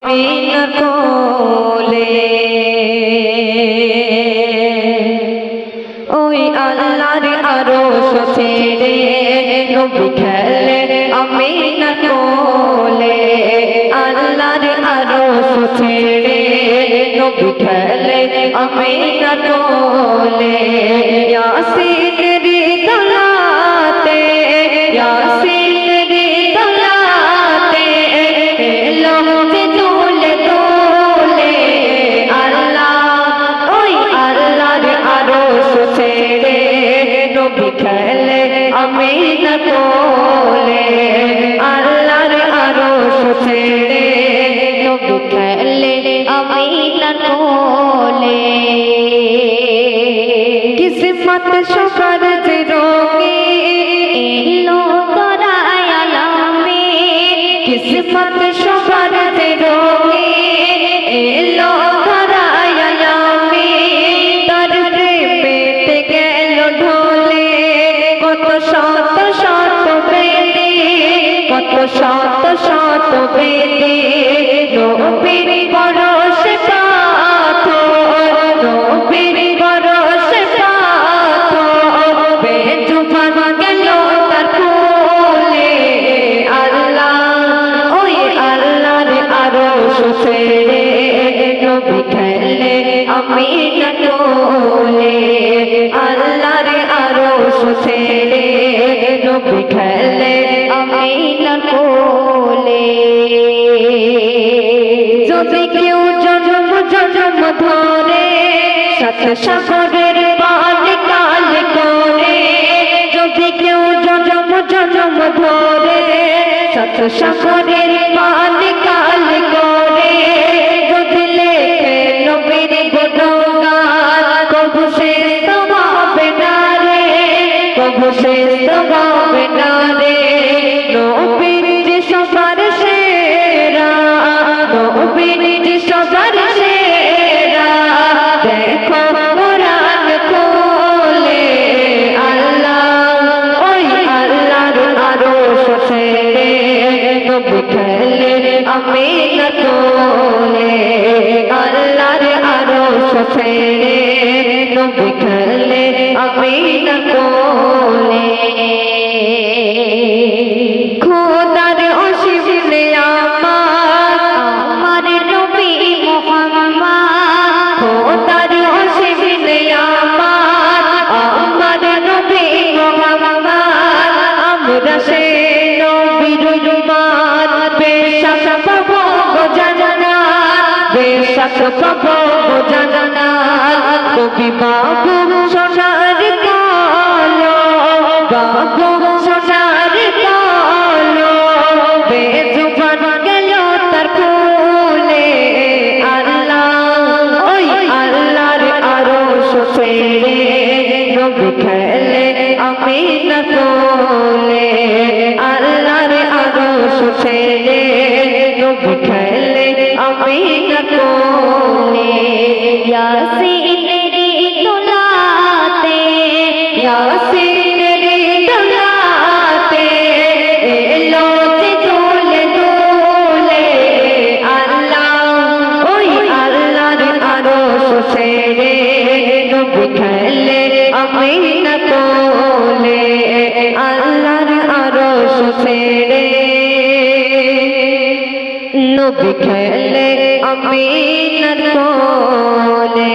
আমিনার কোলে ওই আল্লাহর আরশ ছেড়ে নবী খেলে আমিনার কোলে আল্লাহর আরশ ছেড়ে নবী খেলে আমিনার কোলে ইয়াসিন রে দলাতে ইয়াসিন রে দলাতে এলো যে দোলে দোলে আল্লাহ ওই আল্লাহর আরশ ছেড়ে নবী খেলে আমিনার কোলে আল্লাহর আরশ ছেড়ে নবী খেলে আমিনার কোলে কিসমত সফর যে রোগে এলো তোরায় আলামে কিসমত সফর যে রোগে এলো তোরায় আলামে তার প্রেমেতে গেল ঢোলে কত শত শত বেদে কত শত শত বেদে নবীর পরশে পাথর নবীর পরশে পাথর বেজুবান গেল তার কোলে আল্লাহ ওই আল্লাহর আরশ ছেড়ে নবী খেলে আমিনার কোলে আল্লাহর আরশ ছেড়ে নবী খেলে আমিনার কোলে যদি কেউ জন্ম জন্ম ধরে সাত সাগরের পানি কাল করে যদি কেউ জন্ম জন্ম ধরে সাত সাগরের পানি কাল করে যদি লেখে নবীর গুণগান কবু শেষ তো হবে না রে কবু শেষ তো হবে না রে নবীর যে সবার সেরা নবীর যে সবার সেরা দেখো কোরআন খোলে আল্লাহ ওই আল্লাহর আরশ ছেড়ে নবী খেলে আমিনার কোলে আল্লাহর আরশ ছেড়ে নবী খেলে আমিনার কোলে খোদার অসীম নিয়ামত আমার নবী মুহাম্মদ খোদার অসীম নিয়ামত আমার নবী মুহাম্মদ আমরা সে নবীর উম্মত বেশক পাবো জান্নাত বেশক পাবো জান্নাত কবি বাবু সোনার কালো বাবু সোনার কালো বেজুবান গেল তার কোলে আল্লাহ ওই আল্লাহর আরশ ছেড়ে নবী খেলে আমিনার কোলে আল্লাহর আরশ ছেড়ে নবী খেলে আমিনার কোলে ইয়াসিন রে দোলাতে ইয়াসিন রে দোলাতে এলো যে দোলে দোলে আল্লাহ ওই আল্লাহর আরশ ছেড়ে নবী খেলে আমিনার কোলে আল্লাহর আরশ ছেড়ে নবী খেলে আমিনার কোলে।